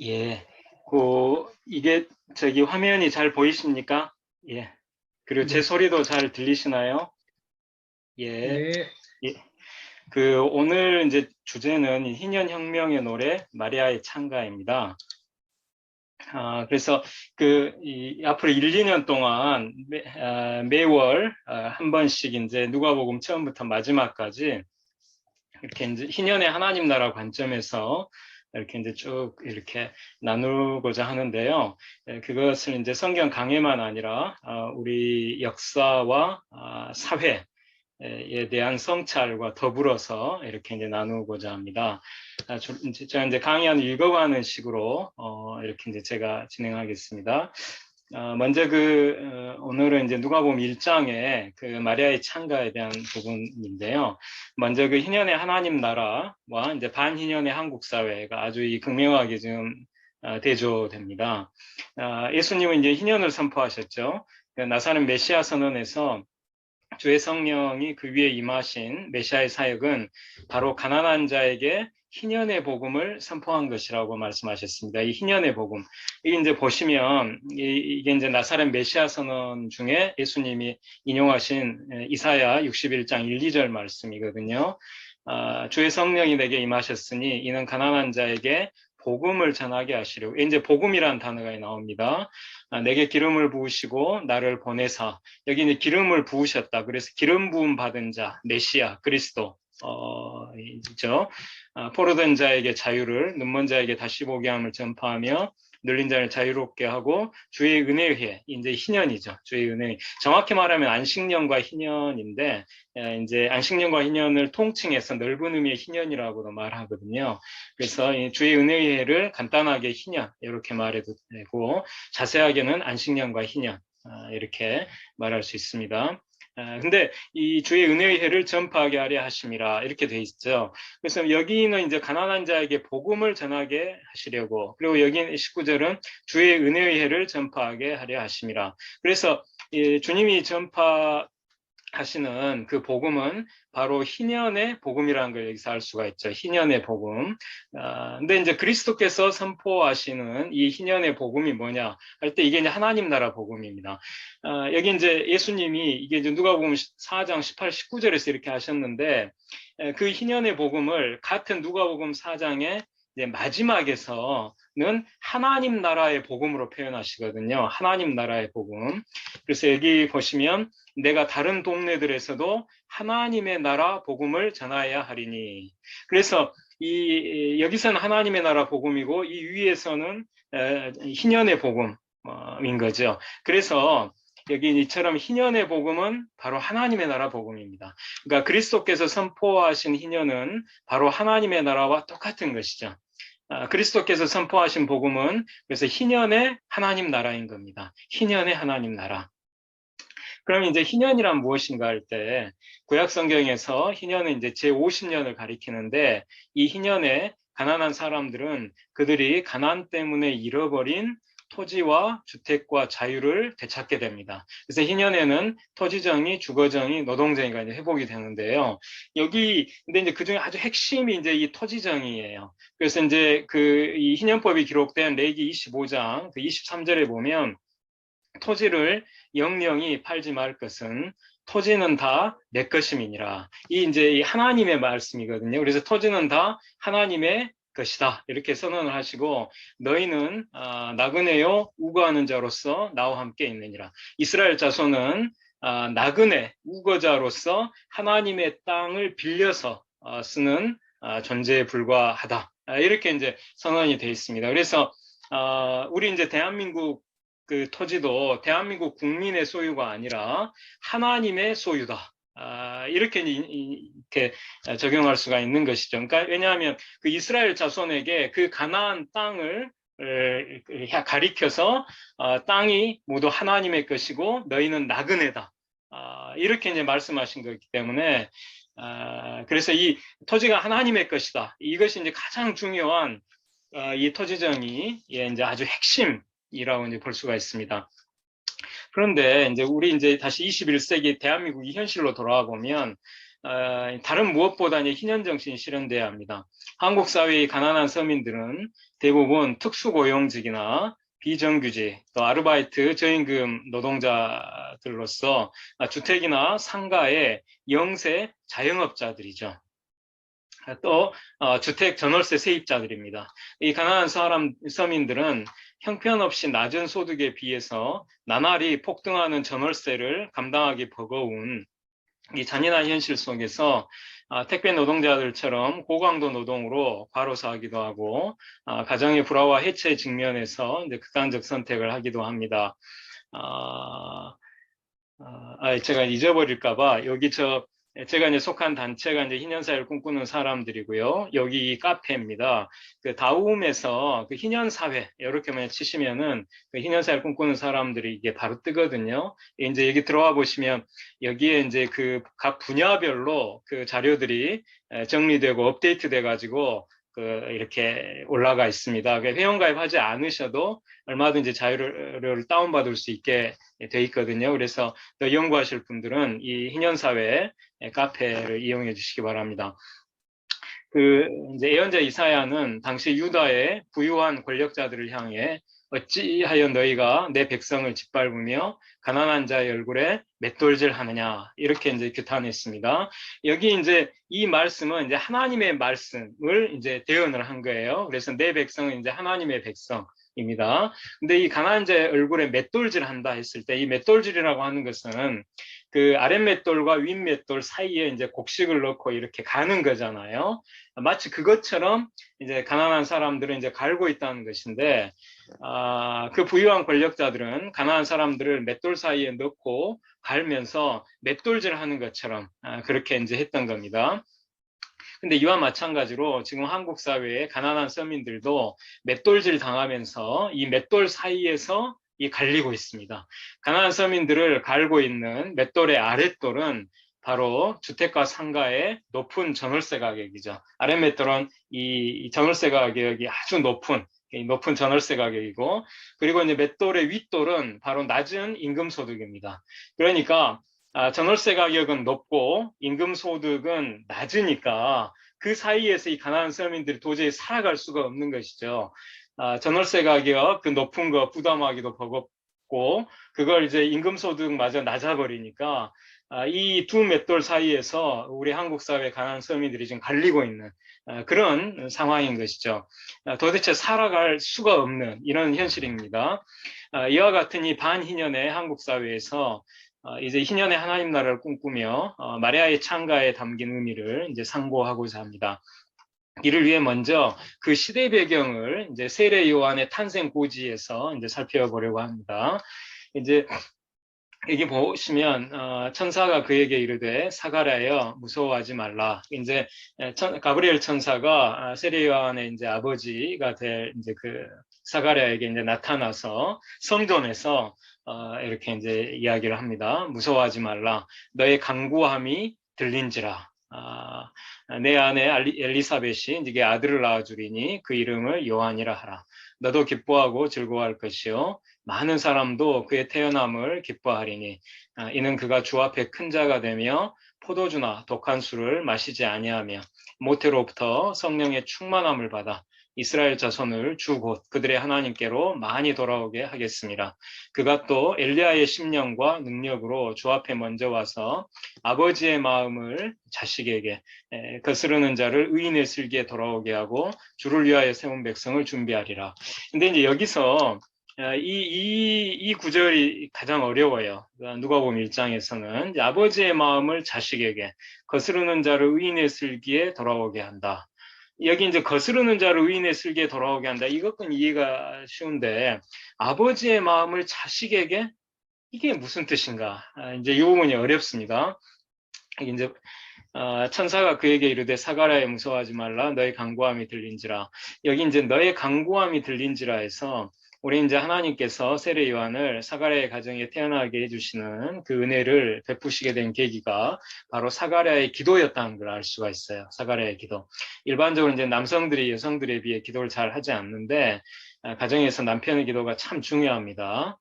예. 이게 저기 화면이 잘 보이십니까? 예. 그리고 제 네, 소리도 잘 들리시나요? 예. 네, 예. 오늘 이제 주제는 이 희년혁명의 노래 마리아의 창가입니다. 그래서 앞으로 1, 2년 동안 매월 한 번씩 이제 누가복음 처음부터 마지막까지 이렇게 이제 희년의 하나님 나라 관점에서 이렇게 이제 쭉 이렇게 나누고자 하는데요. 그것을 이제 성경 강해만 아니라 우리 역사와 사회에 대한 성찰과 더불어서 이렇게 이제 나누고자 합니다. 제가 이제 강의안을 읽어가는 식으로 이렇게 이제 제가 진행하겠습니다. 먼저 오늘은 이제 누가복음 1장의 그 마리아의 창가에 대한 부분인데요. 먼저 그 희년의 하나님 나라와 이제 반희년의 한국 사회가 아주 극명하게 지금 대조됩니다. 예수님은 이제 희년을 선포하셨죠. 나사렛 메시아 선언에서 주의 성령이 그 위에 임하신 메시아의 사역은 바로 가난한 자에게 희년의 복음을 선포한 것이라고 말씀하셨습니다. 이 희년의 복음. 이게 이제 보시면, 이게 이제 나사렛 메시아 선언 중에 예수님이 인용하신 이사야 61장 1, 2절 말씀이거든요. 주의 성령이 내게 임하셨으니 이는 가난한 자에게 복음을 전하게 하시려고. 이제 복음이라는 단어가 나옵니다. 내게 기름을 부으시고 나를 보내사. 여기 이제 기름을 부으셨다. 그래서 기름 부음 받은 자, 메시아, 그리스도. 있죠. 포로된 자에게 자유를, 눈먼 자에게 다시 보게 함을 전파하며 눌린 자를 자유롭게 하고 주의 은혜회, 이제 희년이죠. 주의 은혜. 정확히 말하면 안식년과 희년인데 이제 안식년과 희년을 통칭해서 넓은 의미의 희년이라고도 말하거든요. 그래서 주의 은혜회를 간단하게 희년 이렇게 말해도 되고 자세하게는 안식년과 희년 이렇게 말할 수 있습니다. 근데 이 주의 은혜의 해를 전파하게 하려 하심이라 이렇게 돼 있죠. 그래서 여기는 이제 가난한 자에게 복음을 전하게 하시려고, 그리고 여기 19절은 주의 은혜의 해를 전파하게 하려 하심이라. 그래서 주님이 하시는 그 복음은 바로 희년의 복음이라는 걸 여기서 알 수가 있죠. 희년의 복음. 근데 이제 그리스도께서 선포하시는 이 희년의 복음이 뭐냐 할 때 이게 이제 하나님 나라 복음입니다. 여기 이제 예수님이 이게 이제 누가복음 4장 18, 19절에서 이렇게 하셨는데 그 희년의 복음을 같은 누가복음 4장의 이제 마지막에서는 하나님 나라의 복음으로 표현하시거든요. 하나님 나라의 복음. 그래서 여기 보시면 내가 다른 동네들에서도 하나님의 나라 복음을 전하여야 하리니. 그래서 여기서는 하나님의 나라 복음이고 이 위에서는 희년의 복음인 거죠. 그래서 여기 이처럼 희년의 복음은 바로 하나님의 나라 복음입니다. 그러니까 그리스도께서 선포하신 희년은 바로 하나님의 나라와 똑같은 것이죠. 그리스도께서 선포하신 복음은 그래서 희년의 하나님 나라인 겁니다. 희년의 하나님 나라. 그럼 이제 희년이란 무엇인가 할 때 구약 성경에서 희년은 이제 제50년을 가리키는데 이 희년에 가난한 사람들은 그들이 가난 때문에 잃어버린 토지와 주택과 자유를 되찾게 됩니다. 그래서 희년에는 토지정의, 주거정의, 노동정의가 이제 회복이 되는데요. 근데 이제 그 중에 아주 핵심이 이제 이 토지정의예요. 그래서 이제 이 희년법이 기록된 레위기 25장 그 23절에 보면 토지를 영영이 팔지 말 것은 토지는 다 내 것임이니라. 이제 하나님의 말씀이거든요. 그래서 토지는 다 하나님의 것이다. 이렇게 선언을 하시고 너희는 나그네요 우거하는 자로서 나와 함께 있느니라. 이스라엘 자손은 나그네 우거자로서 하나님의 땅을 빌려서 쓰는 존재에 불과하다. 이렇게 이제 선언이 되어 있습니다. 그래서 우리 이제 대한민국 그 토지도 대한민국 국민의 소유가 아니라 하나님의 소유다. 이렇게 적용할 수가 있는 것이죠. 그러니까 왜냐하면 그 이스라엘 자손에게 그 가나안 땅을 가리켜서 땅이 모두 하나님의 것이고 너희는 나그네다. 이렇게 이제 말씀하신 거기 때문에 그래서 이 토지가 하나님의 것이다. 이것이 이제 가장 중요한 이 토지정의 이제 아주 핵심이라고 이제 볼 수가 있습니다. 그런데 이제 우리 이제 다시 21세기 대한민국 이 현실로 돌아와 보면 다른 무엇보다 희년 정신이 실현돼야 합니다. 한국 사회의 가난한 서민들은 대부분 특수고용직이나 비정규직, 또 아르바이트, 저임금 노동자들로서 주택이나 상가의 영세 자영업자들이죠. 또 주택 전월세 세입자들입니다. 이 가난한 서민들은 형편없이 낮은 소득에 비해서 나날이 폭등하는 전월세를 감당하기 버거운 이 잔인한 현실 속에서 택배 노동자들처럼 고강도 노동으로 과로사하기도 하고 가정의 불화와 해체 직면해서 이제 극단적 선택을 하기도 합니다. 제가 잊어버릴까봐 여기 제가 이제 속한 단체가 이제 희년사회를 꿈꾸는 사람들이고요. 여기 카페입니다. 그 다움에서 그 희년사회 이렇게만 치시면은 그 희년사회를 꿈꾸는 사람들이 이게 바로 뜨거든요. 이제 여기 들어와 보시면 여기에 이제 그 각 분야별로 그 자료들이 정리되고 업데이트돼 가지고 그 이렇게 올라가 있습니다. 회원가입하지 않으셔도 얼마든지 자료를 다운받을 수 있게 돼 있거든요. 그래서 더 연구하실 분들은 이 희년사회 카페를 이용해 주시기 바랍니다. 이제 예언자 이사야는 당시 유다의 부유한 권력자들을 향해 어찌하여 너희가 내 백성을 짓밟으며 가난한 자의 얼굴에 맷돌질 하느냐 이렇게 이제 규탄했습니다. 여기 이제 이 말씀은 이제 하나님의 말씀을 이제 대언을 한 거예요. 그래서 내 백성은 이제 하나님의 백성입니다. 근데 이 가난한 자의 얼굴에 맷돌질 한다 했을 때 이 맷돌질이라고 하는 것은 그 아랫맷돌과 윗맷돌 사이에 이제 곡식을 넣고 이렇게 가는 거잖아요. 마치 그것처럼 이제 가난한 사람들은 이제 갈고 있다는 것인데, 그 부유한 권력자들은 가난한 사람들을 맷돌 사이에 넣고 갈면서 맷돌질 하는 것처럼 그렇게 이제 했던 겁니다. 근데 이와 마찬가지로 지금 한국 사회의 가난한 서민들도 맷돌질 당하면서 이 맷돌 사이에서 갈리고 있습니다. 가난한 서민들을 갈고 있는 맷돌의 아랫돌은 바로 주택과 상가의 높은 전월세 가격이죠. 아랫맷돌은 이 전월세 가격이 아주 높은 전월세 가격이고, 그리고 이제 맷돌의 윗돌은 바로 낮은 임금 소득입니다. 그러니까 전월세 가격은 높고 임금 소득은 낮으니까 그 사이에서 이 가난한 서민들이 도저히 살아갈 수가 없는 것이죠. 전월세 가격 그 높은 거 부담하기도 버겁고 그걸 이제 임금 소득마저 낮아버리니까 이 두 맷돌 사이에서 우리 한국 사회 가난한 서민들이 지금 갈리고 있는 그런 상황인 것이죠. 도대체 살아갈 수가 없는 이런 현실입니다. 이와 같은 이 반희년의 한국 사회에서 이제 희년의 하나님 나라를 꿈꾸며 마리아의 창가에 담긴 의미를 이제 상고하고자 합니다. 이를 위해 먼저 그 시대 배경을 이제 세례 요한의 탄생 고지에서 이제 살펴보려고 합니다. 이제 여기 보시면 천사가 그에게 이르되 사가랴여 무서워하지 말라. 이제 가브리엘 천사가 세례 요한의 이제 아버지가 될 이제 그 사가랴에게 이제 나타나서 성전에서 이렇게 이제 이야기를 합니다. 무서워하지 말라. 너의 간구함이 들린지라. 내 아내 엘리사벳이 이제 아들을 낳아주리니 그 이름을 요한이라 하라. 너도 기뻐하고 즐거워할 것이요 많은 사람도 그의 태어남을 기뻐하리니 이는 그가 주 앞에 큰 자가 되며 포도주나 독한 술을 마시지 아니하며 모태로부터 성령의 충만함을 받아 이스라엘 자손을 주 곧 그들의 하나님께로 많이 돌아오게 하겠습니다. 그가 또 엘리야의 심령과 능력으로 주 앞에 먼저 와서 아버지의 마음을 자식에게 거스르는 자를 의인의 슬기에 돌아오게 하고 주를 위하여 세운 백성을 준비하리라. 근데 이제 여기서 이 구절이 가장 어려워요. 누가복음 1장에서는 아버지의 마음을 자식에게 거스르는 자를 의인의 슬기에 돌아오게 한다. 여기 이제 거스르는 자를 의인의 슬기에 돌아오게 한다. 이것은 이해가 쉬운데 아버지의 마음을 자식에게 이게 무슨 뜻인가? 이제 이 부분이 어렵습니다. 이제 천사가 그에게 이르되 사가랴에 무서워하지 말라 너의 간구함이 들린지라. 여기 이제 너의 간구함이 들린지라 해서 우리 이제 하나님께서 세례 요한을 사가랴의 가정에 태어나게 해주시는 그 은혜를 베푸시게 된 계기가 바로 사가랴의 기도였다는 걸 알 수가 있어요. 사가랴의 기도. 일반적으로 이제 남성들이 여성들에 비해 기도를 잘 하지 않는데 가정에서 남편의 기도가 참 중요합니다.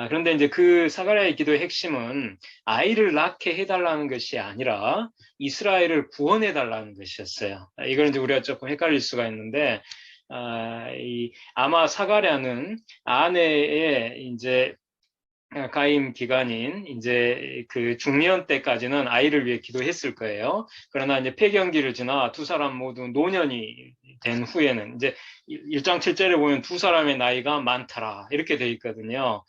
그런데 이제 그 사가랴의 기도의 핵심은 아이를 낳게 해달라는 것이 아니라 이스라엘을 구원해달라는 것이었어요. 이걸 이제 우리가 조금 헷갈릴 수가 있는데, 아마 사가랴는 아내의 이제 가임 기간인 이제 그 중년 때까지는 아이를 위해 기도했을 거예요. 그러나 이제 폐경기를 지나 두 사람 모두 노년이 된 후에는 이제 1장 7절에 보면 두 사람의 나이가 많더라 이렇게 돼 있거든요.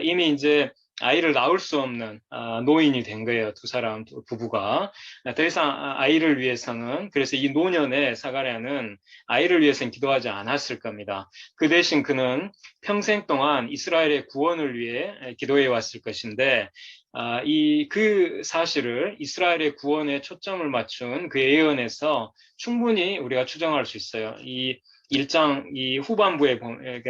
이미 이제 아이를 낳을 수 없는 노인이 된 거예요. 두 사람 부부가. 더 이상 아이를 위해서는, 그래서 이 노년에 사가랴는 아이를 위해서는 기도하지 않았을 겁니다. 그 대신 그는 평생 동안 이스라엘의 구원을 위해 기도해 왔을 것인데, 그 사실을 이스라엘의 구원에 초점을 맞춘 그 예언에서 충분히 우리가 추정할 수 있어요. 이 1장 이 후반부에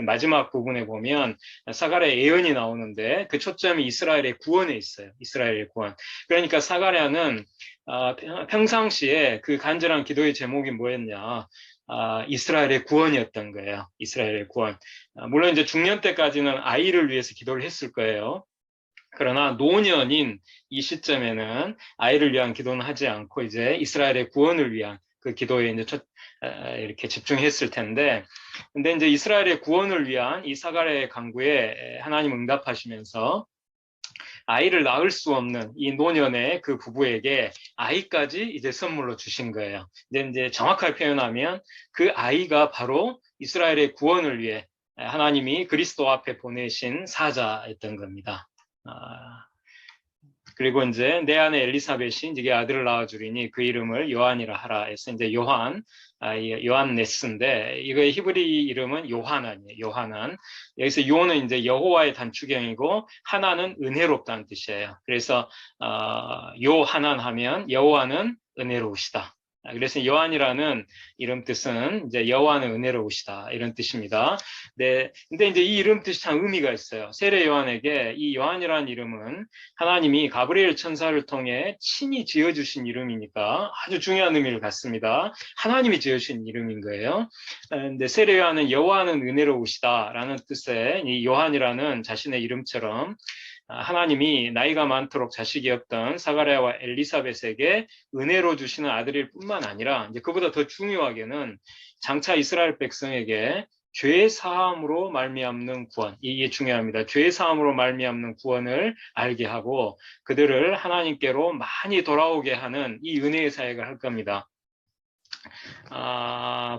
마지막 부분에 보면 사가랴의 예언이 나오는데 그 초점이 이스라엘의 구원에 있어요. 이스라엘의 구원. 그러니까 사가랴는 평상시에 그 간절한 기도의 제목이 뭐였냐? 이스라엘의 구원이었던 거예요. 이스라엘의 구원. 물론 이제 중년 때까지는 아이를 위해서 기도를 했을 거예요. 그러나 노년인 이 시점에는 아이를 위한 기도는 하지 않고 이제 이스라엘의 구원을 위한 그 기도에 이제 이렇게 집중했을 텐데, 근데 이제 이스라엘의 구원을 위한 이 사가랴의 간구에 하나님 응답하시면서 아이를 낳을 수 없는 이 노년의 그 부부에게 아이까지 이제 선물로 주신 거예요. 이제 정확하게 표현하면 그 아이가 바로 이스라엘의 구원을 위해 하나님이 그리스도 앞에 보내신 사자였던 겁니다. 그리고 이제 내 아내 엘리사벳이 이제 아들을 낳아주리니 그 이름을 요한이라 하라 해서 이제 요한네스인데 이거의 히브리 이름은 요하난이에요. 요하난. 여기서 요는 이제 여호와의 단축형이고 하나는 은혜롭다는 뜻이에요. 그래서 요하난 하면 여호와는 은혜로우시다. 그래서 요한이라는 이름 뜻은 이제 여호와는 은혜로우시다 이런 뜻입니다. 네, 근데 이제 이 이름 뜻이 참 의미가 있어요. 세례 요한에게 이 요한이라는 이름은 하나님이 가브리엘 천사를 통해 친히 지어주신 이름이니까 아주 중요한 의미를 갖습니다. 하나님이 지어주신 이름인 거예요. 근데 세례 요한은 여호와는 은혜로우시다라는 뜻의 이 요한이라는 자신의 이름처럼 하나님이 나이가 많도록 자식이 없던 사가랴와 엘리사벳에게 은혜로 주시는 아들일 뿐만 아니라 이제 그보다 더 중요하게는 장차 이스라엘 백성에게 죄 사함으로 말미암는 구원, 이게 중요합니다. 죄 사함으로 말미암는 구원을 알게 하고 그들을 하나님께로 많이 돌아오게 하는 이 은혜의 사역을 할 겁니다.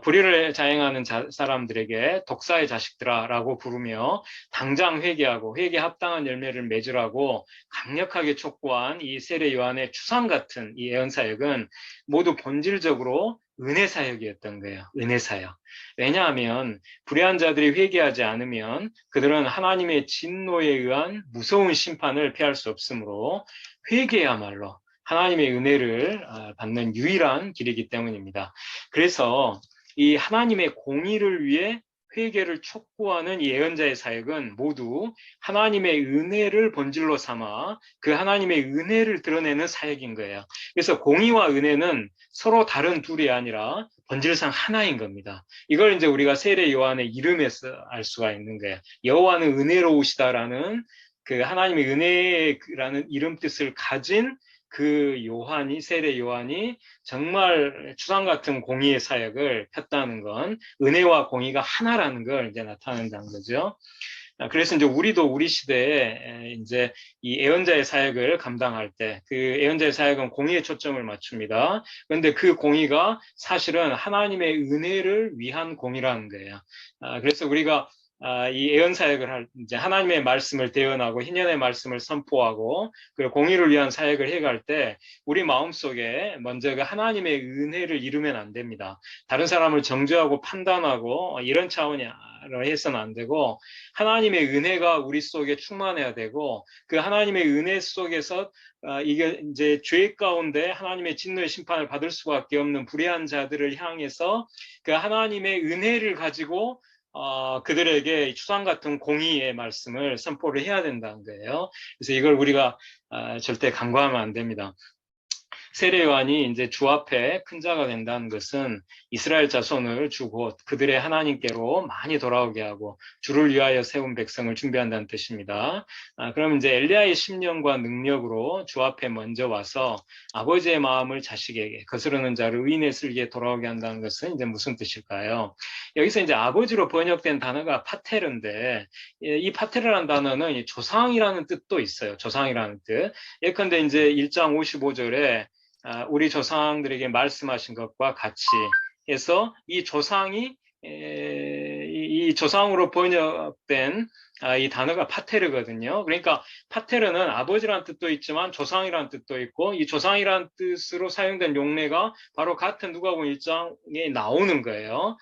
불의를 자행하는 사람들에게 독사의 자식들아라고 부르며 당장 회개하고 회개 합당한 열매를 맺으라고 강력하게 촉구한 이 세례 요한의 추상 같은 이 예언 사역은 모두 본질적으로 은혜 사역이었던 거예요. 은혜 사역. 왜냐하면 불의한 자들이 회개하지 않으면 그들은 하나님의 진노에 의한 무서운 심판을 피할 수 없으므로 회개야말로 하나님의 은혜를 받는 유일한 길이기 때문입니다. 그래서 이 하나님의 공의를 위해 회개를 촉구하는 이 예언자의 사역은 모두 하나님의 은혜를 본질로 삼아 그 하나님의 은혜를 드러내는 사역인 거예요. 그래서 공의와 은혜는 서로 다른 둘이 아니라 본질상 하나인 겁니다. 이걸 이제 우리가 세례 요한의 이름에서 알 수가 있는 거예요. 여호와는 은혜로우시다라는 그 하나님의 은혜라는 이름 뜻을 가진 그 요한이, 세례 요한이 정말 추상 같은 공의의 사역을 폈다는 건 은혜와 공의가 하나라는 걸 이제 나타낸다는 거죠. 그래서 이제 우리도 우리 시대에 이제 이 애언자의 사역을 감당할 때 그 애언자의 사역은 공의에 초점을 맞춥니다. 그런데 그 공의가 사실은 하나님의 은혜를 위한 공의라는 거예요. 그래서 우리가 이 예언 사역을 할 이제 하나님의 말씀을 대언하고 희년의 말씀을 선포하고 그리고 공의를 위한 사역을 해갈 때 우리 마음속에 먼저 그 하나님의 은혜를 이루면 안 됩니다. 다른 사람을 정죄하고 판단하고 이런 차원으로 해서는 안 되고 하나님의 은혜가 우리 속에 충만해야 되고 그 하나님의 은혜 속에서 이게 이제 죄 가운데 하나님의 진노의 심판을 받을 수밖에 없는 불의한 자들을 향해서 그 하나님의 은혜를 가지고 그들에게 추상 같은 공의의 말씀을 선포를 해야 된다는 거예요. 그래서 이걸 우리가 절대 간과하면 안 됩니다. 세례 요한이 이제 주 앞에 큰 자가 된다는 것은 이스라엘 자손을 주고 그들의 하나님께로 많이 돌아오게 하고 주를 위하여 세운 백성을 준비한다는 뜻입니다. 그럼 이제 엘리야의 심령과 능력으로 주 앞에 먼저 와서 아버지의 마음을 자식에게 거스르는 자를 의인의 슬기에 돌아오게 한다는 것은 이제 무슨 뜻일까요? 여기서 이제 아버지로 번역된 단어가 파테르인데 이 파테르라는 단어는 조상이라는 뜻도 있어요. 조상이라는 뜻. 예컨대 이제 1장 55절에 우리 조상들에게 말씀하신 것과 같이 해서 이 조상이 이 조상으로 번역된 이 단어가 파테르거든요. 그러니까 파테르는 아버지라는 뜻도 있지만 조상이라는 뜻도 있고 이 조상이라는 뜻으로 사용된 용례가 바로 같은 누가복음 1장에 나오는 거예요.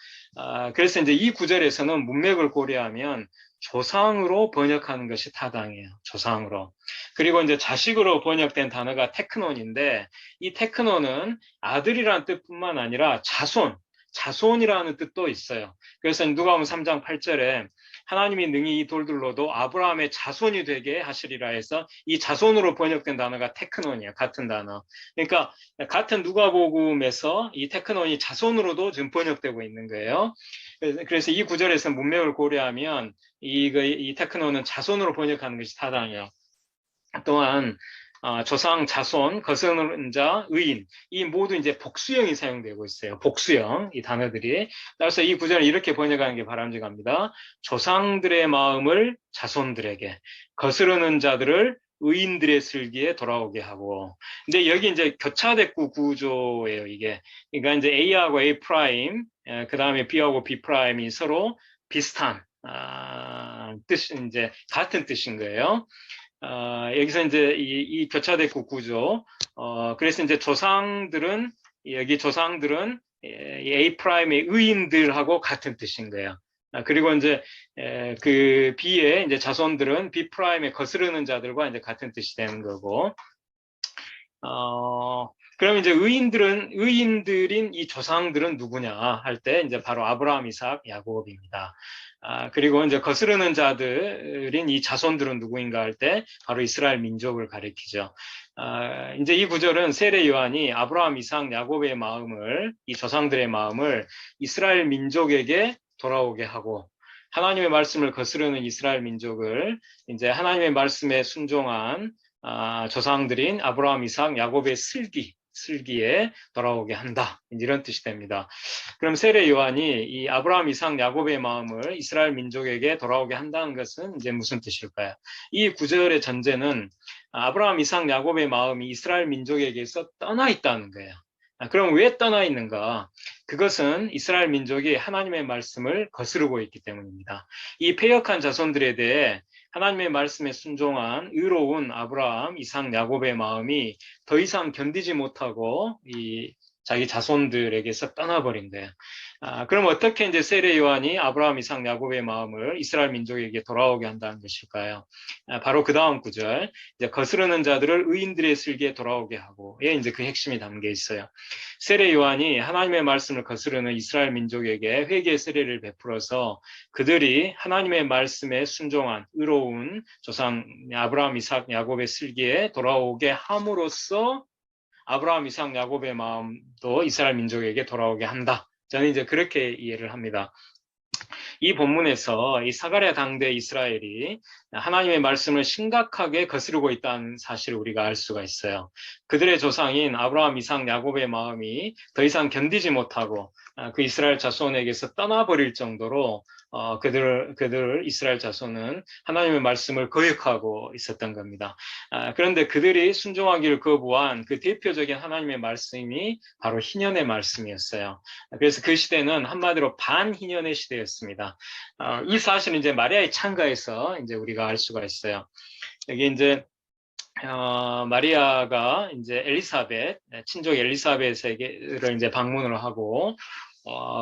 그래서 이제 이 구절에서는 문맥을 고려하면 조상으로 번역하는 것이 타당해요. 조상으로. 그리고 이제 자식으로 번역된 단어가 테크논인데 이 테크논은 아들이라는 뜻뿐만 아니라 자손이라는 뜻도 있어요. 그래서 누가복음 3장 8절에 하나님이 능히 이 돌들로도 아브라함의 자손이 되게 하시리라 해서 이 자손으로 번역된 단어가 테크논이에요. 같은 단어. 그러니까 같은 누가복음에서 이 테크논이 자손으로도 지금 번역되고 있는 거예요. 그래서 이 구절에서 문맥을 고려하면 이 테크논은 자손으로 번역하는 것이 타당해요. 또한 조상, 자손, 거스르는 자, 의인 이 모두 이제 복수형이 사용되고 있어요. 복수형 이 단어들이. 따라서 이 구절을 이렇게 번역하는 게 바람직합니다. 조상들의 마음을 자손들에게, 거스르는 자들을 의인들의 슬기에 돌아오게 하고. 근데 여기 이제 교차대구 구조예요. 이게. 그러니까 이제 A하고 A 프라임, 그 다음에 B하고 B 프라임이 서로 비슷한 뜻, 이제 같은 뜻인 거예요. 여기서 이제 이 교차대구 구조, 그래서 이제 여기 조상들은 A 프라임의 의인들하고 같은 뜻인 거예요. 그리고 이제 그 B의 이제 자손들은 B 프라임에 거스르는 자들과 이제 같은 뜻이 되는 거고, 그럼 이제 의인들인 이 조상들은 누구냐 할 때 이제 바로 아브라함, 이삭, 야곱입니다. 그리고 이제 거스르는 자들인 이 자손들은 누구인가 할 때 바로 이스라엘 민족을 가리키죠. 이제 이 구절은 세례 요한이 아브라함, 이삭, 야곱의 마음을, 이 조상들의 마음을 이스라엘 민족에게 돌아오게 하고, 하나님의 말씀을 거스르는 이스라엘 민족을 이제 하나님의 말씀에 순종한 조상들인 아브라함, 이삭, 야곱의 슬기에 돌아오게 한다. 이런 뜻이 됩니다. 그럼 세례 요한이 이 아브라함, 이삭, 야곱의 마음을 이스라엘 민족에게 돌아오게 한다는 것은 이제 무슨 뜻일까요? 이 구절의 전제는 아브라함, 이삭, 야곱의 마음이 이스라엘 민족에게서 떠나 있다는 거예요. 그럼 왜 떠나 있는가? 그것은 이스라엘 민족이 하나님의 말씀을 거스르고 있기 때문입니다. 이 패역한 자손들에 대해 하나님의 말씀에 순종한 의로운 아브라함, 이삭, 야곱의 마음이 더 이상 견디지 못하고 자기 자손들에게서 떠나버린 거예요. 그럼 어떻게 이제 세례 요한이 아브라함, 이삭, 야곱의 마음을 이스라엘 민족에게 돌아오게 한다는 것일까요? 바로 그 다음 구절, 이제 거스르는 자들을 의인들의 슬기에 돌아오게 하고에 이제 그 핵심이 담겨 있어요. 세례 요한이 하나님의 말씀을 거스르는 이스라엘 민족에게 회개의 세례를 베풀어서 그들이 하나님의 말씀에 순종한 의로운 조상 아브라함, 이삭, 야곱의 슬기에 돌아오게 함으로써 아브라함, 이삭, 야곱의 마음도 이스라엘 민족에게 돌아오게 한다. 저는 이제 그렇게 이해를 합니다. 이 본문에서 이 사가랴 당대 이스라엘이 하나님의 말씀을 심각하게 거스르고 있다는 사실을 우리가 알 수가 있어요. 그들의 조상인 아브라함, 이삭, 야곱의 마음이 더 이상 견디지 못하고 그 이스라엘 자손에게서 떠나버릴 정도로 그들 이스라엘 자손은 하나님의 말씀을 거역하고 있었던 겁니다. 그런데 그들이 순종하기를 거부한 그 대표적인 하나님의 말씀이 바로 희년의 말씀이었어요. 그래서 그 시대는 한마디로 반희년의 시대였습니다. 이 사실은 이제 마리아의 창가에서 이제 우리가 알 수가 있어요. 여기 이제 마리아가 이제 친족 엘리사벳을 이제 방문을 하고,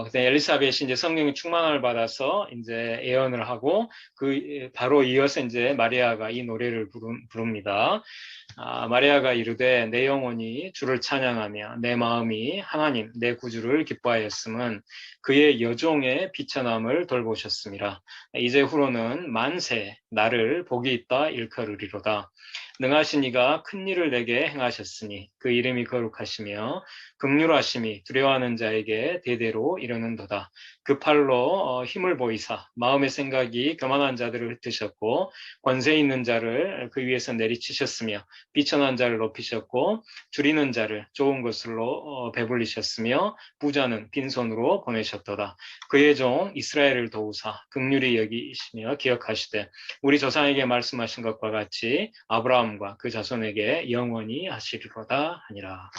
그때 엘리사벳이 이제 성령의 충만을 받아서 이제 예언을 하고, 바로 이어서 이제 마리아가 이 노래를 부릅니다. 마리아가 이르되 내 영혼이 주를 찬양하며 내 마음이 하나님 내 구주를 기뻐하였음은 그의 여종의 비천함을 돌보셨습니다. 이제 후로는 만세 나를 복이 있다 일컬으리로다. 능하신 이가 큰 일을 내게 행하셨으니 그 이름이 거룩하시며 긍휼하심이 두려워하는 자에게 대대로 이르는도다. 그 팔로 힘을 보이사 마음의 생각이 교만한 자들을 흩으셨고 권세 있는 자를 그 위에서 내리치셨으며 비천한 자를 높이셨고 줄이는 자를 좋은 것으로 배불리셨으며 부자는 빈손으로 보내셨도다. 그의 종 이스라엘을 도우사 긍휼히 여기시며 기억하시되 우리 조상에게 말씀하신 것과 같이 아브라함과 그 자손에게 영원히 하시리로다 하니라.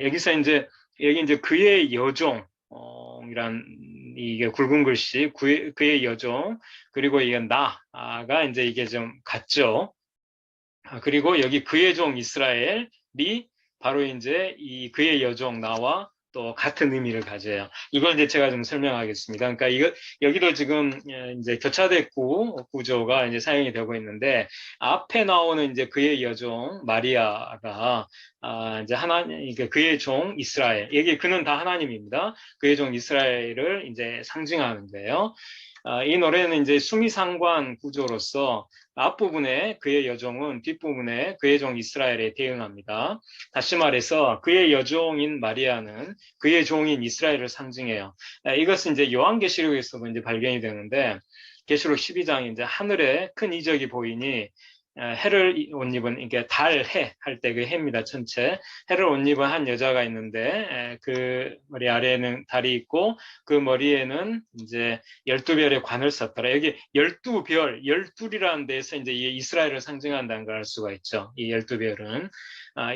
여기서 이제 여기 이제 그의 여종 이란 이게 굵은 글씨 그의 여종 그리고 이게 나가 이제 이게 좀 같죠. 그리고 여기 그의 종 이스라엘이 바로 이제 이 그의 여종 나와 또 같은 의미를 가져요. 이걸 이제 제가 좀 설명하겠습니다. 그러니까 여기도 지금 이제 교차대구 구조가 이제 사용이 되고 있는데 앞에 나오는 이제 그의 여종 마리아가 이제 하나님, 그의 종 이스라엘. 여기 그는 다 하나님입니다. 그의 종 이스라엘을 이제 상징하는 거예요. 이 노래는 이제 수미상관 구조로서 앞부분에 그의 여종은 뒷부분에 그의 종 이스라엘에 대응합니다. 다시 말해서 그의 여종인 마리아는 그의 종인 이스라엘을 상징해요. 이것은 이제 요한계시록에서도 이제 발견이 되는데 계시록 12장 이제 하늘에 큰 이적이 보이니 해를 옷 입은 이게 달해 할 때 그 해입니다. 전체 해를 옷 입은 한 여자가 있는데 그 머리 아래에는 달이 있고 그 머리에는 이제 12별의 관을 썼더라. 여기 12별, 12이라는 데서 이제 이 이스라엘을 상징한다는 걸 알 수가 있죠. 이 12별은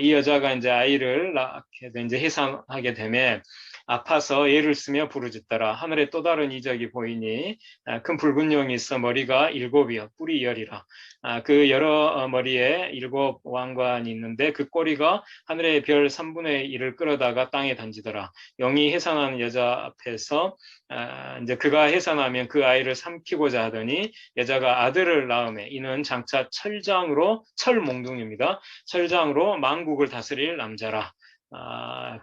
이 여자가 이제 아이를 낳게 이제 해산하게 되면 아파서 애를 쓰며 부르짖더라. 하늘에 또 다른 이적이 보이니 큰 붉은 용이 있어 머리가 7이요 뿔이 10이라. 그 여러 머리에 7 왕관이 있는데 그 꼬리가 하늘의 별 3분의 1을 끌어다가 땅에 던지더라. 영이 해산하는 여자 앞에서 이제 그가 해산하면 그 아이를 삼키고자 하더니 여자가 아들을 낳음에 이는 장차 철몽둥입니다. 철장으로 만국을 다스릴 남자라.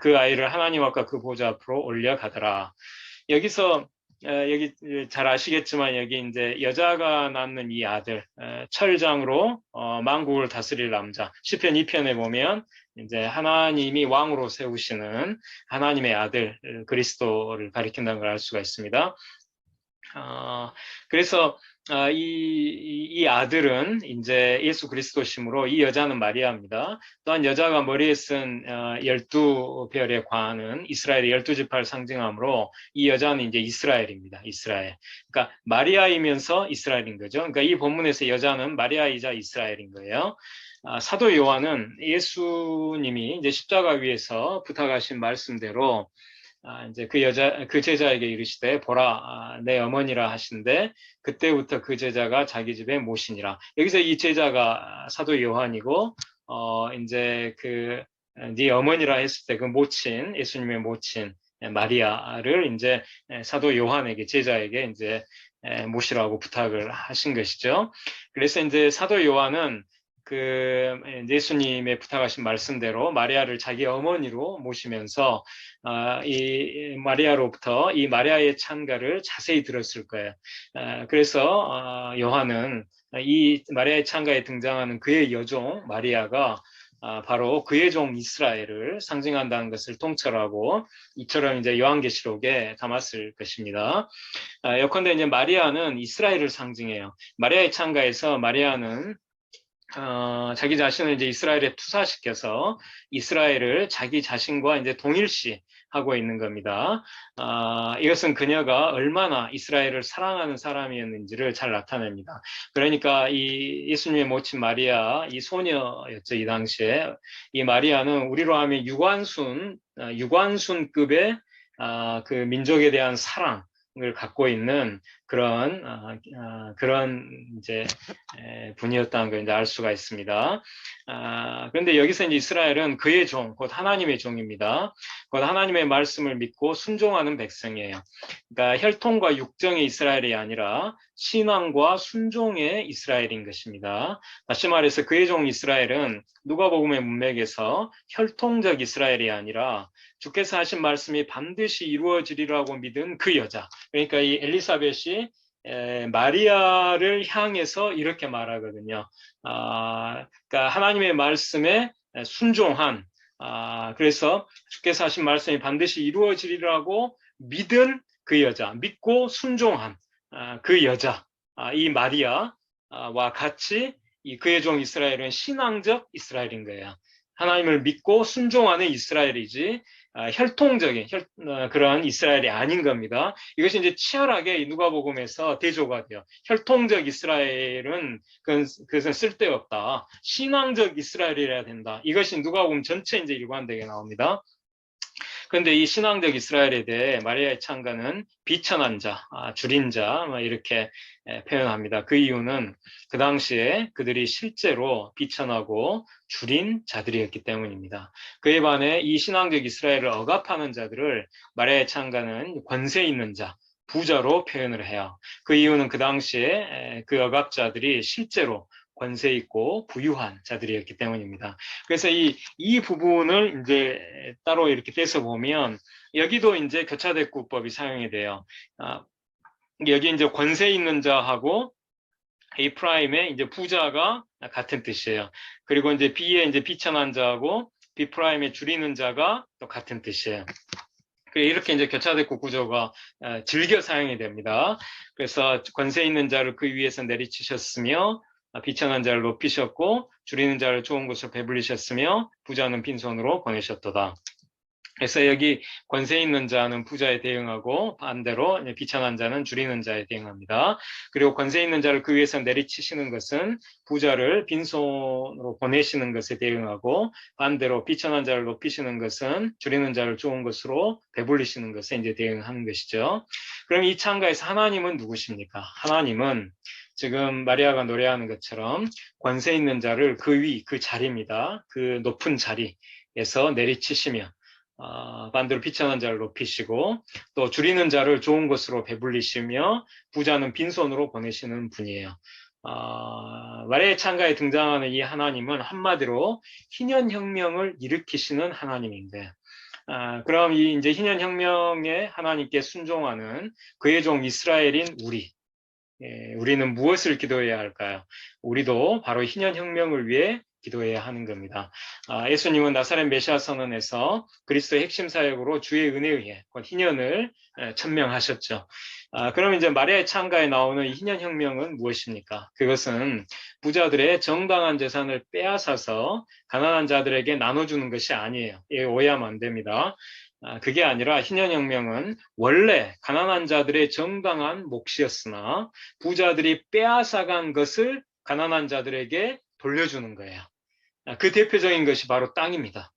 그 아이를 하나님 앞과 그 보좌 앞으로 올려가더라. 여기서 여기 잘 아시겠지만 여기 이제 여자가 낳는 이 아들 철장으로 만국을 다스릴 남자 시편 2편에 보면 이제 하나님이 왕으로 세우시는 하나님의 아들 그리스도를 가리킨다는 걸 알 수가 있습니다. 그래서 이 아들은 이제 예수 그리스도심으로 이 여자는 마리아입니다. 또한 여자가 머리에 쓴 12별의 관은 이스라엘의 12지파를 상징하므로 이 여자는 이제 이스라엘입니다. 이스라엘. 그러니까 마리아이면서 이스라엘인 거죠. 그러니까 이 본문에서 여자는 마리아이자 이스라엘인 거예요. 사도 요한은 예수님이 이제 십자가 위에서 부탁하신 말씀대로 이제 그 제자에게 이르시되 보라 내 어머니라 하신데 그때부터 그 제자가 자기 집에 모시니라. 여기서 이 제자가 사도 요한이고 이제 네 어머니라 했을 때 그 모친 예수님의 모친 마리아를 이제 사도 요한에게 제자에게 이제 모시라고 부탁을 하신 것이죠. 그래서 이제 사도 요한은 그 예수님의 부탁하신 말씀대로 마리아를 자기 어머니로 모시면서 이 마리아로부터 이 마리아의 찬가를 자세히 들었을 거예요. 그래서 요한은 이 마리아의 찬가에 등장하는 그의 여종 마리아가 바로 그의 종 이스라엘을 상징한다는 것을 통찰하고 이처럼 이제 요한계시록에 담았을 것입니다. 예컨대 이제 마리아는 이스라엘을 상징해요. 마리아의 찬가에서 마리아는 자기 자신을 이제 이스라엘에 투사시켜서 이스라엘을 자기 자신과 이제 동일시하고 있는 겁니다. 이것은 그녀가 얼마나 이스라엘을 사랑하는 사람이었는지를 잘 나타냅니다. 그러니까 이 예수님의 모친 마리아, 이 소녀였죠, 이 당시에. 이 마리아는 우리로 하면 유관순급의 그 민족에 대한 사랑, 을 갖고 있는 그런 이제 분이었다는 걸 이제 알 수가 있습니다. 그런데 여기서 이제 이스라엘은 그의 종, 곧 하나님의 종입니다. 곧 하나님의 말씀을 믿고 순종하는 백성이에요. 그러니까 혈통과 육정의 이스라엘이 아니라 신앙과 순종의 이스라엘인 것입니다. 다시 말해서 그의 종 이스라엘은 누가복음의 문맥에서 혈통적 이스라엘이 아니라 주께서 하신 말씀이 반드시 이루어지리라고 믿은 그 여자. 그러니까 이 엘리사벳이 마리아를 향해서 이렇게 말하거든요. 그러니까 하나님의 말씀에 순종한, 그래서 주께서 하신 말씀이 반드시 이루어지리라고 믿은 그 여자, 믿고 순종한 그 여자, 이 마리아와 같이 이 그의 종 이스라엘은 신앙적 이스라엘인 거예요. 하나님을 믿고 순종하는 이스라엘이지 혈통적인 그런 이스라엘이 아닌 겁니다. 이것이 이제 치열하게 누가복음에서 대조가 돼요. 혈통적 이스라엘은 그것은 쓸데없다. 신앙적 이스라엘이라야 된다. 이것이 누가복음 전체 이제 일관되게 나옵니다. 그런데 이 신앙적 이스라엘에 대해 마리아의 창가는 비천한 자, 줄인 자 이렇게 표현합니다. 그 이유는 그 당시에 그들이 실제로 비천하고 줄인 자들이었기 때문입니다. 그에 반해 이 신앙적 이스라엘을 억압하는 자들을 마리아의 창가는 권세 있는 자, 부자로 표현을 해요. 그 이유는 그 당시에 그 억압자들이 실제로 권세 있고 부유한 자들이었기 때문입니다. 그래서 이 부분을 이제 따로 이렇게 떼서 보면 여기도 이제 교차대꾸법이 사용이 돼요. 여기 이제 권세 있는 자하고 A 프라임의 이제 부자가 같은 뜻이에요. 그리고 이제 B의 이제 비천한 자하고 B 프라임의 줄이는 자가 또 같은 뜻이에요. 이렇게 이제 교차대꾸 구조가 즐겨 사용이 됩니다. 그래서 권세 있는 자를 그 위에서 내리치셨으며 비천한 자를 높이셨고 줄이는 자를 좋은 곳으로 배불리셨으며 부자는 빈손으로 보내셨도다. 그래서 여기 권세 있는 자는 부자에 대응하고 반대로 비천한 자는 줄이는 자에 대응합니다. 그리고 권세 있는 자를 그 위에서 내리치시는 것은 부자를 빈손으로 보내시는 것에 대응하고 반대로 비천한 자를 높이시는 것은 줄이는 자를 좋은 것으로 배불리시는 것에 이제 대응하는 것이죠. 그럼 이 창가에서 하나님은 누구십니까? 하나님은 지금 마리아가 노래하는 것처럼 권세 있는 자를 그 위, 그 자리입니다. 그 높은 자리에서 내리치시며 반대로 비천한 자를 높이시고 또 줄이는 자를 좋은 것으로 배불리시며 부자는 빈손으로 보내시는 분이에요. 마리아의 창가에 등장하는 이 하나님은 한마디로 희년혁명을 일으키시는 하나님인데 그럼 이 이제 희년혁명의 하나님께 순종하는 그의 종 이스라엘인 우리는 무엇을 기도해야 할까요? 우리도 바로 희년혁명을 위해 기도해야 하는 겁니다. 예수님은 나사렛 메시아 선언에서 그리스도의 핵심 사역으로 주의 은혜에 의해 희년을 천명하셨죠. 그럼 이제 마리아의 창가에 나오는 희년혁명은 무엇입니까? 그것은 부자들의 정당한 재산을 빼앗아서 가난한 자들에게 나눠주는 것이 아니에요. 오해하면 안 됩니다. 그게 아니라 희년혁명은 원래 가난한 자들의 정당한 몫이었으나 부자들이 빼앗아간 것을 가난한 자들에게 돌려주는 거예요. 그 대표적인 것이 바로 땅입니다.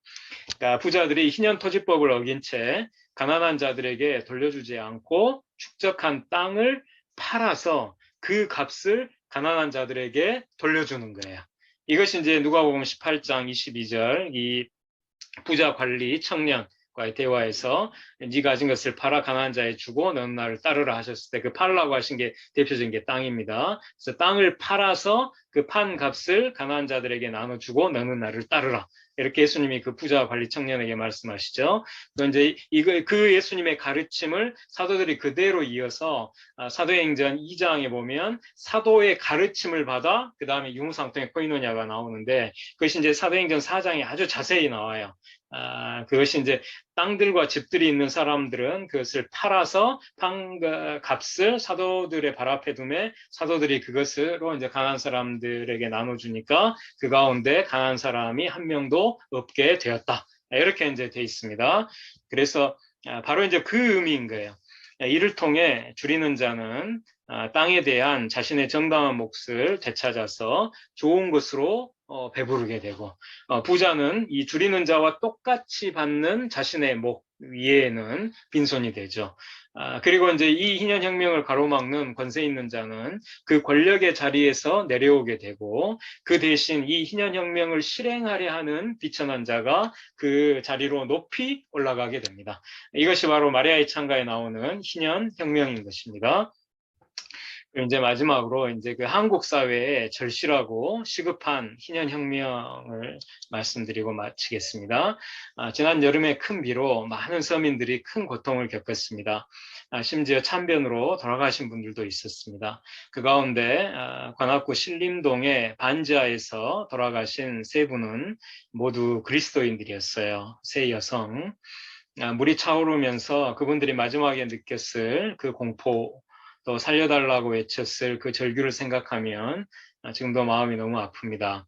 그러니까 부자들이 희년토지법을 어긴 채 가난한 자들에게 돌려주지 않고 축적한 땅을 팔아서 그 값을 가난한 자들에게 돌려주는 거예요. 이것이 이제 누가복음 18장 22절 이 부자 관리 청년 과의 대화에서 네 가진 것을 팔아 가난한 자에 주고 너는 나를 따르라 하셨을 때 그 팔라고 하신 게 대표적인 게 땅입니다. 그래서 땅을 팔아서 그 판 값을 가난한 자들에게 나눠주고 너는 나를 따르라. 이렇게 예수님이 그 부자 관리 청년에게 말씀하시죠. 이제 그 예수님의 가르침을 사도들이 그대로 이어서 사도행전 2장에 보면 사도의 가르침을 받아 그 다음에 유무상통의 코이노냐가 나오는데 그것이 이제 사도행전 4장에 아주 자세히 나와요. 그것이 이제 땅들과 집들이 있는 사람들은 그것을 팔아서 판 값을 사도들의 발 앞에 두매 사도들이 그것으로 이제 가난한 사람들에게 나눠주니까 그 가운데 가난한 사람이 한 명도 없게 되었다. 이렇게 이제 돼 있습니다. 그래서 바로 이제 그 의미인 거예요. 이를 통해 줄이는 자는 땅에 대한 자신의 정당한 몫을 되찾아서 좋은 것으로 배부르게 되고 부자는 이 줄이는 자와 똑같이 받는 자신의 목 위에는 빈손이 되죠. 그리고 이제 이 희년혁명을 가로막는 권세 있는 자는 그 권력의 자리에서 내려오게 되고 그 대신 이 희년혁명을 실행하려 하는 비천한 자가 그 자리로 높이 올라가게 됩니다. 이것이 바로 마리아의 창가에 나오는 희년혁명인 것입니다. 이제 마지막으로 이제 그 한국 사회에 절실하고 시급한 희년혁명을 말씀드리고 마치겠습니다. 지난 여름에 큰 비로 많은 서민들이 큰 고통을 겪었습니다. 심지어 참변으로 돌아가신 분들도 있었습니다. 그 가운데 관악구 신림동의 반지하에서 돌아가신 세 분은 모두 그리스도인들이었어요. 세 여성. 물이 차오르면서 그분들이 마지막에 느꼈을 그 공포, 또 살려달라고 외쳤을 그 절규를 생각하면 지금도 마음이 너무 아픕니다.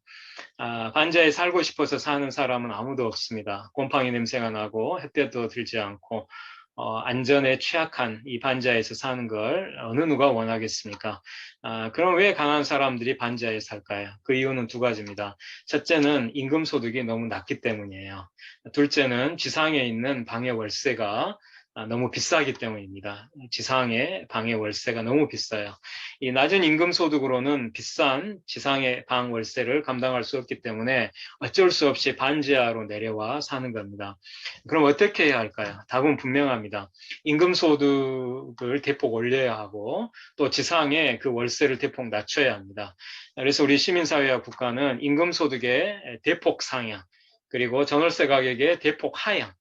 반지하에 살고 싶어서 사는 사람은 아무도 없습니다. 곰팡이 냄새가 나고 햇볕도 들지 않고 안전에 취약한 이 반지하에서 사는 걸 어느 누가 원하겠습니까? 그럼 왜 가난한 사람들이 반지하에 살까요? 그 이유는 두 가지입니다. 첫째는 임금 소득이 너무 낮기 때문이에요. 둘째는 지상에 있는 방의 월세가 너무 비싸기 때문입니다. 지상의 방의 월세가 너무 비싸요. 이 낮은 임금 소득으로는 비싼 지상의 방 월세를 감당할 수 없기 때문에 어쩔 수 없이 반지하로 내려와 사는 겁니다. 그럼 어떻게 해야 할까요? 답은 분명합니다. 임금 소득을 대폭 올려야 하고 또 지상의 그 월세를 대폭 낮춰야 합니다. 그래서 우리 시민사회와 국가는 임금 소득의 대폭 상향 그리고 전월세 가격의 대폭 하향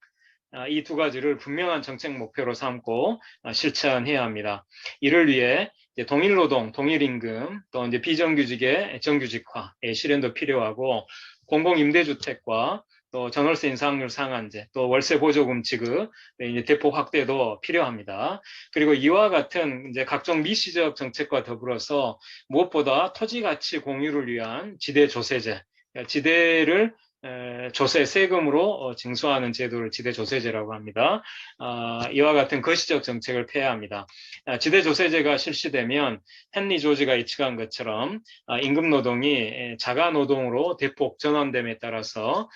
이 두 가지를 분명한 정책 목표로 삼고 실천해야 합니다. 이를 위해 동일노동, 동일임금, 또 이제 비정규직의 정규직화의 실현도 필요하고 공공임대주택과 또 전월세 인상률 상한제, 또 월세 보조금 지급 이제 대폭 확대도 필요합니다. 그리고 이와 같은 이제 각종 미시적 정책과 더불어서 무엇보다 토지 가치 공유를 위한 지대 조세제, 지대를 조세 세금으로 징수하는 제도를 지대조세제라고 합니다. 이와 같은 거시적 정책을 폐해야 합니다. 지대조세제가 실시되면 헨리 조지가 예측한 것처럼 임금 노동이 자가 노동으로 대폭 전환됨에 따라서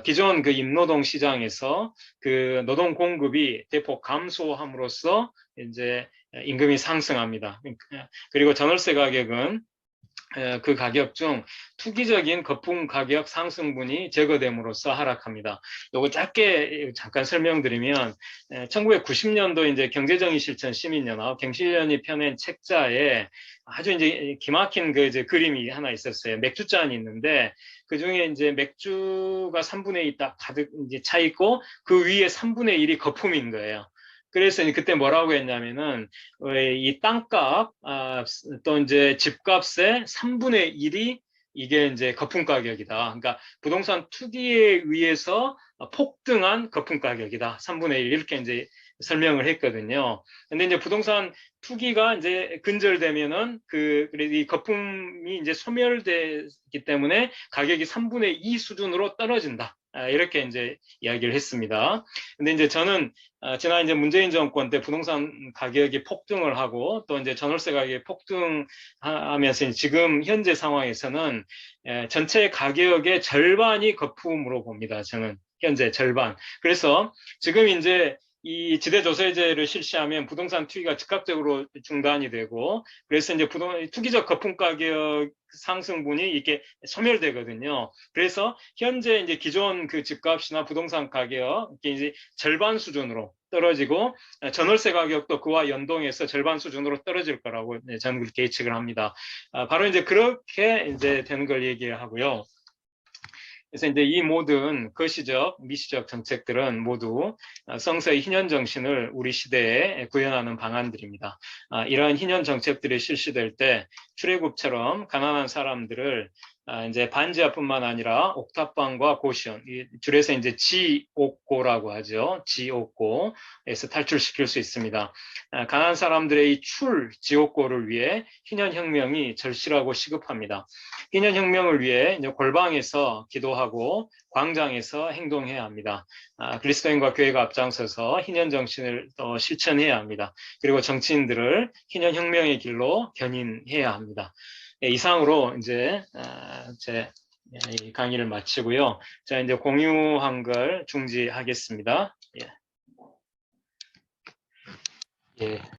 기존 그 임노동 시장에서 그 노동 공급이 대폭 감소함으로써 이제 임금이 상승합니다. 그리고 전월세 가격은 그 가격 중 투기적인 거품 가격 상승분이 제거됨으로써 하락합니다. 요거 짧게 잠깐 설명드리면 1990년도 이제 경제정의 실천 시민연합 갱실련이 펴낸 책자에 아주 이제 기막힌 그 이제 그림이 하나 있었어요. 맥주잔이 있는데 그 중에 이제 맥주가 3분의 2 딱 가득 이제 차 있고 그 위에 3분의 1이 거품인 거예요. 그래서 그때 뭐라고 했냐면은 이 땅값 또 이제 집값의 3분의 1이 이게 이제 거품 가격이다. 그러니까 부동산 투기에 의해서 폭등한 거품 가격이다. 3분의 1 이렇게 이제 설명을 했거든요. 근데 이제 부동산 투기가 이제 근절되면은 이 거품이 이제 소멸되기 때문에 가격이 3분의 2 수준으로 떨어진다. 이렇게 이제 이야기를 했습니다. 근데 이제 저는 지난 이제 문재인 정권 때 부동산 가격이 폭등을 하고 또 이제 전월세 가격이 폭등하면서 지금 현재 상황에서는 전체 가격의 절반이 거품으로 봅니다. 저는 현재 절반. 그래서 지금 이제 이 지대조세제를 실시하면 부동산 투기가 즉각적으로 중단이 되고 그래서 이제 투기적 거품 가격 상승분이 이게 소멸되거든요. 그래서 현재 이제 기존 그 집값이나 부동산 가격 이제 절반 수준으로 떨어지고 전월세 가격도 그와 연동해서 절반 수준으로 떨어질 거라고 저는 그렇게 예측을 합니다. 바로 이제 그렇게 이제 되는 걸 얘기하고요. 그래서 이제 이 모든 거시적, 미시적 정책들은 모두 성서의 희년 정신을 우리 시대에 구현하는 방안들입니다. 이러한 희년 정책들이 실시될 때 출애굽처럼 가난한 사람들을 이제 반지하뿐만 아니라 옥탑방과 고시원, 줄여서 이제 지옥고라고 하죠. 지옥고에서 탈출시킬 수 있습니다. 가난한 사람들의 이 지옥고를 위해 희년혁명이 절실하고 시급합니다. 희년혁명을 위해 이제 골방에서 기도하고 광장에서 행동해야 합니다. 그리스도인과 교회가 앞장서서 희년 정신을 실천해야 합니다. 그리고 정치인들을 희년혁명의 길로 견인해야 합니다. 이상으로 이제 제 강의를 마치고요. 자, 이제 공유한 걸 중지하겠습니다. 예. 예.